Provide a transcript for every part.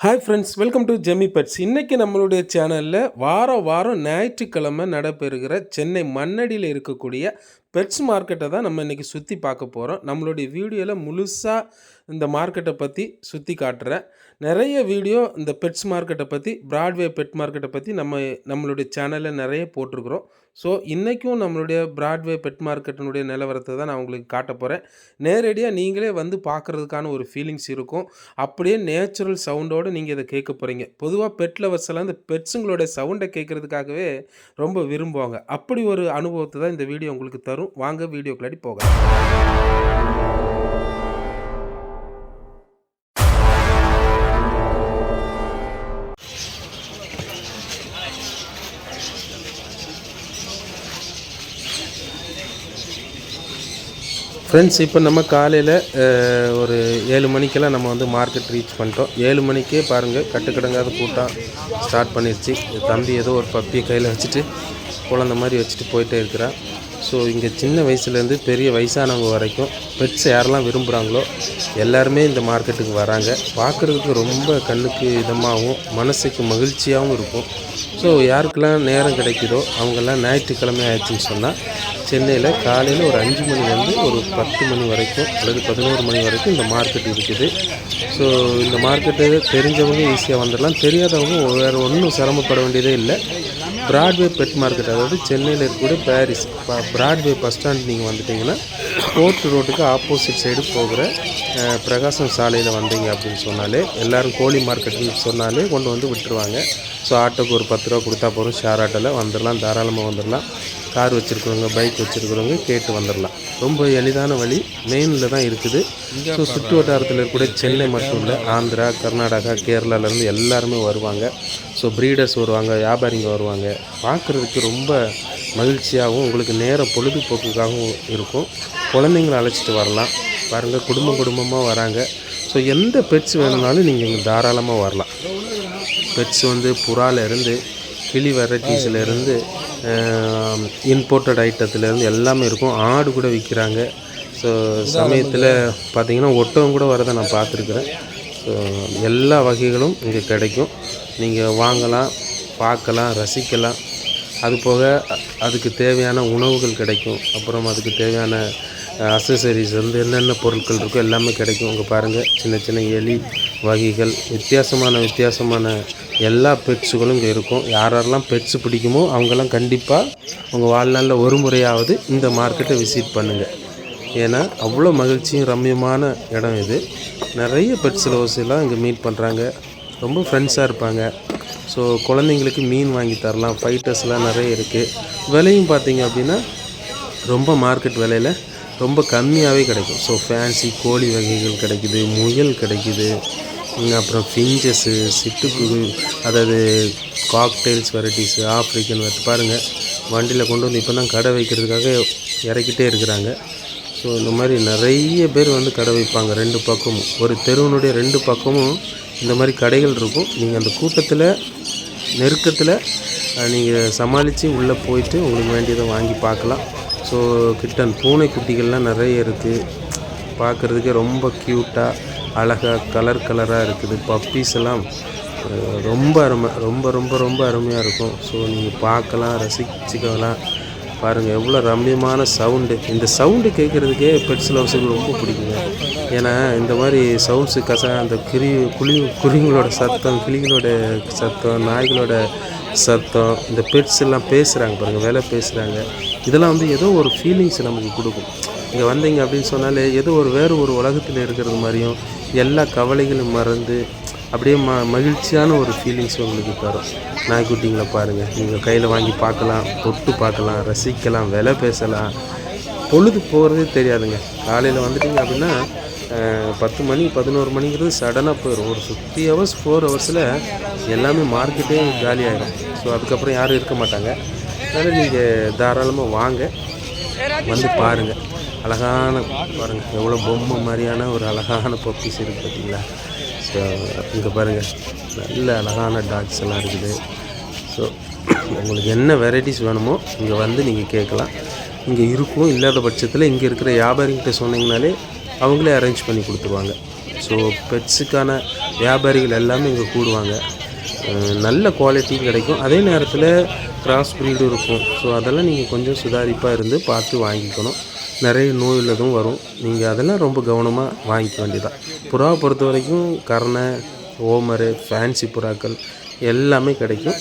Hi friends, welcome to ஜெமி pets. இன்றைக்கி நம்மளுடைய சேனலில் வாரம் ஞாயிற்றுக்கிழமை நடைபெறுகிற சென்னை மண்ணடியில் இருக்கக்கூடிய பெட்ஸ் மார்க்கெட்டை தான் நம்ம இன்றைக்கி சுற்றி பார்க்க போகிறோம். நம்மளுடைய வீடியோவில் முழுசாக இந்த மார்க்கெட்டை பற்றி சுற்றி காட்டுறேன். நிறைய வீடியோ இந்த பெட்ஸ் மார்க்கெட்டை பற்றி, பிராட்வே பெட் மார்க்கெட்டை பற்றி நம்மளுடைய சேனலில் நிறைய போட்டிருக்கிறோம். ஸோ இன்றைக்கும் நம்மளுடைய பிராட்வே பெட் மார்க்கெட்டினுடைய நிலவரத்தை தான் நான் உங்களுக்கு காட்ட போகிறேன். நேரடியாக நீங்களே வந்து பார்க்குறதுக்கான ஒரு ஃபீலிங்ஸ் இருக்கும். அப்படியே நேச்சுரல் சவுண்டோடு நீங்கள் இதை கேட்க போகிறீங்க. பொதுவாக பெட் லவர்ஸ் எல்லாம் இந்த பெட்ஸுங்களோட சவுண்டை கேட்குறதுக்காகவே ரொம்ப விரும்புவாங்க. அப்படி ஒரு அனுபவத்தை தான் இந்த வீடியோ உங்களுக்கு தரும். வாங்க வீடியோக்குள்ளாடி போகலாம். ஃப்ரெண்ட்ஸ், இப்போ நம்ம காலையில் ஒரு 7 மணிக்கெல்லாம் நம்ம வந்து மார்க்கெட் ரீச் பண்ணிட்டோம். 7 மணிக்கே பாருங்கள், கட்டுக்கடங்காத கூட்டம் ஸ்டார்ட் பண்ணிடுச்சு. தம்பி ஏதோ ஒரு பப்பியை கையில் வச்சுட்டு குழந்த மாதிரி வச்சுட்டு போயிட்டே இருக்கிறான். ஸோ இங்கே சின்ன வயசுலேருந்து பெரிய வயசானவங்க வரைக்கும் பெட்ஸ் யாரெல்லாம் விரும்புகிறாங்களோ எல்லாருமே இந்த மார்க்கெட்டுக்கு வராங்க. பார்க்குறதுக்கு ரொம்ப கண்ணுக்கு இதமாகவும் மனசுக்கு மகிழ்ச்சியாகவும் இருக்கும். ஸோ யாருக்கெல்லாம் நேரம் கிடைக்குதோ அவங்கெல்லாம் ஞாயிற்றுக்கிழமை ஆயிடுச்சுன்னு சொன்னால் சென்னையில் காலையில் ஒரு 5 மணிலேருந்து ஒரு 10 மணி வரைக்கும் அல்லது 11 மணி வரைக்கும் இந்த மார்க்கெட் இருக்குது. ஸோ இந்த மார்க்கெட்டு தெரிஞ்சவங்க ஈஸியாக வந்துடலாம், தெரியாதவங்க வேறு ஒன்றும் சிரமப்பட வேண்டியதே இல்லை. பிராட்வே பெட் மார்க்கெட், அதாவது சென்னையில் இருக்கக்கூடிய பாரிஸ் பிராட்வே பஸ் ஸ்டாண்ட் நீங்கள் வந்துட்டிங்கன்னா கோர்ட் ரோட்டுக்கு ஆப்போசிட் சைடு போகிற பிரகாசம் சாலையில் வந்தீங்க அப்படின்னு சொன்னாலே எல்லோரும் கோழி மார்க்கெட்டுன்னு சொன்னாலே கொண்டு வந்து விட்டுருவாங்க. ஸோ ஆட்டோக்கு ஒரு 10 ரூபா கொடுத்தா போகிறோம், ஷேர் ஆட்டோவில் வந்துடலாம், தாராளமாக வந்துடலாம். கார் வச்சுருக்கிறவங்க, பைக் வச்சுருக்கிறவங்க கேட்டு வந்துடலாம். ரொம்ப எளிதான வழி மெயினில் தான் இருக்குது. ஸோ சுற்று வட்டாரத்தில் இருக்கக்கூடிய சென்னை மட்டும் இல்லை, ஆந்திரா, கர்நாடகா, கேரளாவிலேருந்து எல்லாருமே வருவாங்க. ஸோ ப்ரீடர்ஸ் வருவாங்க, வியாபாரிங்க வருவாங்க. பார்க்குறதுக்கு ரொம்ப மகிழ்ச்சியாகவும் உங்களுக்கு நேரம் பொழுதுபோக்குக்காகவும் இருக்கும். குழந்தைங்களை அழைச்சிட்டு வரலாம். பாருங்கள், குடும்பமாக வராங்க. ஸோ எந்த பெட்ஸ் வேணும்னாலும் நீங்கள் இங்கே தாராளமாக வரலாம். பெட்ஸ் வந்து புறாலேருந்து கிளி வெரைட்டிஸ்லேருந்து இம்போர்ட்டட் ஐட்டத்துலேருந்து எல்லாமே இருக்கும். ஆடு கூட விற்கிறாங்க. ஸோ சமயத்தில் பார்த்திங்கன்னா ஒட்டகம் கூட வரதை நான் பார்த்துருக்குறேன். ஸோ எல்லா வகைகளும் இங்கே கிடைக்கும். நீங்கள் வாங்கலாம், பார்க்கலாம், ரசிக்கலாம். அதுபோக அதுக்கு தேவையான உணவுகள் கிடைக்கும். அப்புறம் அதுக்கு தேவையான அக்சசரிஸ் வந்து என்னென்ன பொருட்கள் இருக்கோ எல்லாமே கிடைக்கும். இங்கே பாருங்கள், சின்ன எலி வகைகள், வித்தியாசமான எல்லா பெட்ஸுகளும் இங்கே இருக்கும். யாரெல்லாம் பெட்ஸு பிடிக்குமோ அவங்கெல்லாம் கண்டிப்பாக உங்கள் வாழ்நாளில் ஒரு முறையாவது இந்த மார்க்கெட்டை விசிட் பண்ணுங்கள். ஏன்னா அவ்வளோ மகிழ்ச்சியும் ரம்மியமான இடம் இது. நிறைய பெட்ஸ் லவர்ஸ் எல்லாம் இங்கே மீட் பண்ணுறாங்க, ரொம்ப ஃப்ரெண்ட்ஸாக இருப்பாங்க. ஸோ குழந்தைங்களுக்கு மீன் வாங்கி தரலாம், ஃபைட்டர்ஸ்லாம் நிறைய இருக்குது. விலையும் பார்த்திங்க அப்படின்னா ரொம்ப மார்க்கெட் விலையில் ரொம்ப கம்மியாகவே கிடைக்கும். ஸோ ஃபேன்சி கோழி வகைகள் கிடைக்குது, முயல் கிடைக்குது, அப்புறம் ஃபிஞ்சஸ்ஸு, சிட்டுக்குரு, அதாவது காக்டெயில்ஸ் வெரைட்டிஸு, ஆப்ரிக்கன் பாருங்கள், வண்டியில் கொண்டு வந்து இப்போ தான் கடை வைக்கிறதுக்காக இறக்கிட்டே இருக்கிறாங்க. ஸோ இந்த மாதிரி நிறைய பேர் வந்து கடை வைப்பாங்க. 2 பக்கமும், ஒரு தெருவினுடைய 2 பக்கமும் இந்த மாதிரி கடைகள் இருக்கும். நீங்கள் அந்த கூட்டத்தில் நெருக்கத்தில் நீங்கள் சமாளித்து உள்ளே போயிட்டு உங்களுக்கு வேண்டியதை வாங்கி பார்க்கலாம். ஸோ கிட்டன் பூனைக்குட்டிகள்லாம் நிறைய இருக்குது. பார்க்குறதுக்கே ரொம்ப க்யூட்டாக அழகாக கலராக இருக்குது. பப்பீஸ் எல்லாம் ரொம்ப அருமை, ரொம்ப அருமையாக இருக்கும். ஸோ நீங்கள் பார்க்கலாம், ரசிச்சுக்கலாம். பாருங்கள் எவ்வளோ ரம்மியமான சவுண்டு. இந்த சவுண்டு கேட்குறதுக்கே பெட்ஸ் லவர்ஸுக்கு ரொம்ப பிடிக்குங்க. ஏன்னா இந்த மாதிரி சவுண்ட்ஸு அந்த குருவிங்களோட சத்தம், கிளிகளோட சத்தம், நாய்களோட சத்தம், இந்த பெட்ஸ் எல்லாம் பேசுகிறாங்க பாருங்கள், வேலை பேசுகிறாங்க. இதெல்லாம் வந்து ஏதோ ஒரு ஃபீலிங்ஸ் நமக்கு கொடுக்கும். இங்கே வந்தீங்க அப்படின்னு சொன்னாலே ஏதோ வேறு ஒரு உலகத்தில் இருக்கிறது மாதிரியும் எல்லா கவலைகளும் மறந்து அப்படியே மகிழ்ச்சியான ஒரு ஃபீலிங்ஸ் உங்களுக்கு தரும். நாய்க்குட்டிங்களை பாருங்கள், நீங்கள் கையில் வாங்கி பார்க்கலாம், தொட்டு பார்க்கலாம், ரசிக்கலாம், விலை பேசலாம். பொழுது போகிறதே தெரியாதுங்க. காலையில் வந்துட்டிங்க அப்படின்னா 10 மணி 11 மணிங்கிறது சடனாக போயிடும். ஒரு 50 ஹவர்ஸ் 4 ஹவர்ஸில் எல்லாமே மார்க்கெட்டே காலி ஆகிடும். ஸோ அதுக்கப்புறம் யாரும் இருக்க மாட்டாங்க. அதனால் நீங்கள் தாராளமாக வாங்க, வந்து பாருங்கள். அழகான பாருங்கள், எவ்வளோ பொம்மை மாதிரியான ஒரு அழகான பப்பீஸ் இருக்குது பார்த்தீங்களா. ஸோ இங்கே பாருங்கள், நல்ல அழகான டாக்ஸ் எல்லாம் இருக்குது. ஸோ உங்களுக்கு என்ன வெரைட்டிஸ் வேணுமோ இங்கே வந்து நீங்கள் கேட்கலாம். இங்கே இருக்கும். இல்லாத பட்சத்தில் இங்கே இருக்கிற வியாபாரிகிட்ட சொன்னீங்கனாலே அவங்களே அரேஞ்ச் பண்ணி கொடுத்துருவாங்க. ஸோ பெட்ஸுக்கான வியாபாரிகள் எல்லாமே இங்கே கூடுவாங்க. நல்ல குவாலிட்டியும் கிடைக்கும். அதே நேரத்தில் கிராஸ் ப்ரீடும் இருக்கும். ஸோ அதெல்லாம் நீங்கள் கொஞ்சம் சுதாரிப்பாக இருந்து பார்த்து வாங்கிக்கணும். நிறைய நோய் உள்ளதும் வரும். நீங்கள் அதெல்லாம் ரொம்ப கவனமாக வாங்கிக்க வேண்டியதான். புறாவை பொறுத்த வரைக்கும் கர்ணை, ஓமரு, ஃபேன்சி புறாக்கள் எல்லாமே கிடைக்கும்.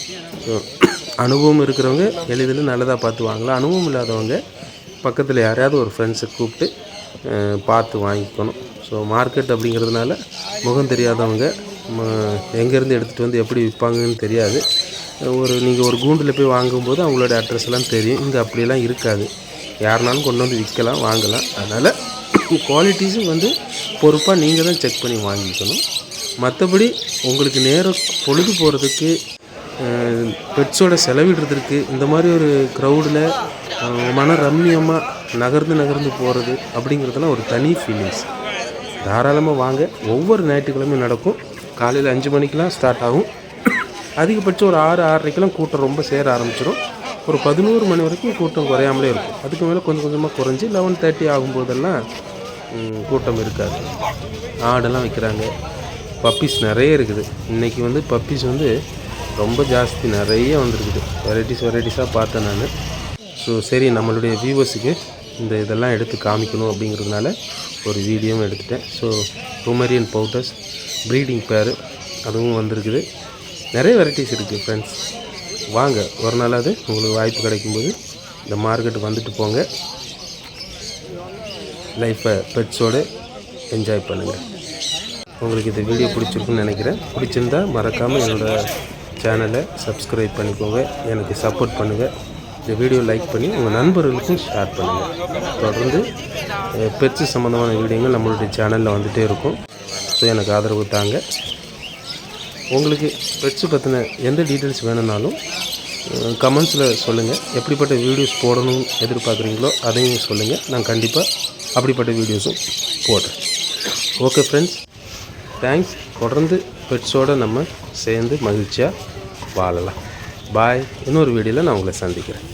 அனுபவம் இருக்கிறவங்க எளிதில் நல்லதாக பார்த்து வாங்கலாம். அனுபவம் இல்லாதவங்க பக்கத்தில் யாரையாவது ஒரு ஃப்ரெண்ட்ஸை கூப்பிட்டு பார்த்து வாங்கிக்கணும். ஸோ மார்க்கெட் அப்படிங்கிறதுனால முகம் தெரியாதவங்க எங்கேருந்து எடுத்துகிட்டு வந்து எப்படி விற்பாங்கன்னு தெரியாது. நீங்கள் ஒரு கூண்டில் போய் வாங்கும்போது அவங்களோட அட்ரஸ் எல்லாம் தெரியும். இங்கே அப்படியெல்லாம் இருக்காது. யாருனாலும் கொண்டு வந்து விற்கலாம், வாங்கலாம். அதனால் குவாலிட்டிஸும் வந்து பொறுப்பாக நீங்கள் தான் செக் பண்ணி வாங்கிக்கணும். மற்றபடி உங்களுக்கு நேரம் பொழுது போகிறதுக்கு, பெட்ஸோட செலவிடுறதுக்கு, இந்த மாதிரி ஒரு க்ரௌடில் மன ரம்மியமாக நகர்ந்து போகிறது அப்படிங்கிறதெல்லாம் ஒரு தனி ஃபீலிங்ஸ். தாராளமாக வாங்க. ஒவ்வொரு ஞாயிற்றுக்கிழமையும் நடக்கும். காலையில் 5 மணிக்கெலாம் ஸ்டார்ட் ஆகும். அதிகபட்சம் ஒரு 6-6:30 கூட்டம் ரொம்ப சேர ஆரம்பிச்சிடும். ஒரு 11 மணி வரைக்கும் கூட்டம் குறையாமலே இருக்கும். அதுக்கு மேலே கொஞ்சம் கொஞ்சமாக குறைஞ்சி 11:30 ஆகும்போதெல்லாம் கூட்டம் இருக்காது. ஆடெல்லாம் வைக்கிறாங்க. பப்பீஸ் நிறைய இருக்குது. இன்றைக்கி வந்து பப்பீஸ் வந்து ரொம்ப ஜாஸ்தி, நிறைய வந்துருக்குது. வெரைட்டிஸாக பார்த்தேன் நான். ஸோ சரி, நம்மளுடைய வியூவர்ஸுக்கு இதெல்லாம் எடுத்து காமிக்கணும் அப்படிங்கிறதுனால ஒரு வீடியோவும் எடுத்துட்டேன். ஸோ பொமேரியன் பவுட்டர்ஸ் ப்ரீடிங் பேரு அதுவும் வந்திருக்குது. நிறைய வெரைட்டிஸ் இருக்குது ஃப்ரெண்ட்ஸ். வாங்க, ஒரு நாளாவது உங்களுக்கு வாய்ப்பு கிடைக்கும்போது இந்த மார்க்கெட்டுக்கு வந்துட்டு போங்க. லைஃப்பை பெட்ஸோடு என்ஜாய் பண்ணுங்கள். உங்களுக்கு இந்த வீடியோ பிடிச்சிருக்குன்னு நினைக்கிறேன். பிடிச்சிருந்தா மறக்காமல் என்னோடய சேனலை சப்ஸ்கிரைப் பண்ணிக்கோங்க. எனக்கு சப்போர்ட் பண்ணுங்கள். இந்த வீடியோ லைக் பண்ணி உங்கள் நண்பர்களுக்கும் ஷேர் பண்ணுங்கள். தொடர்ந்து பெட்ஸு சம்மந்தமான வீடியோங்கள் நம்மளுடைய சேனலில் வந்துகிட்டே இருக்கும். ஸோ எனக்கு ஆதரவு தாங்க. உங்களுக்கு பெட்ஸு பற்றின எந்த டீட்டெயில்ஸ் வேணும்னாலும் கமெண்ட்ஸில் சொல்லுங்கள். எப்படிப்பட்ட வீடியோஸ் போடணும்னு எதிர்பார்க்குறீங்களோ அதையும் சொல்லுங்கள். நான் கண்டிப்பாக அப்படிப்பட்ட வீடியோஸும் போடுறேன். Okay friends, thanks. தொடர்ந்து பெட்ஸோடு நம்ம சேர்ந்து மகிழ்ச்சியாக வாழலாம். பாய். இன்னொரு வீடியோவில் நான் உங்களை சந்திக்கிறேன்.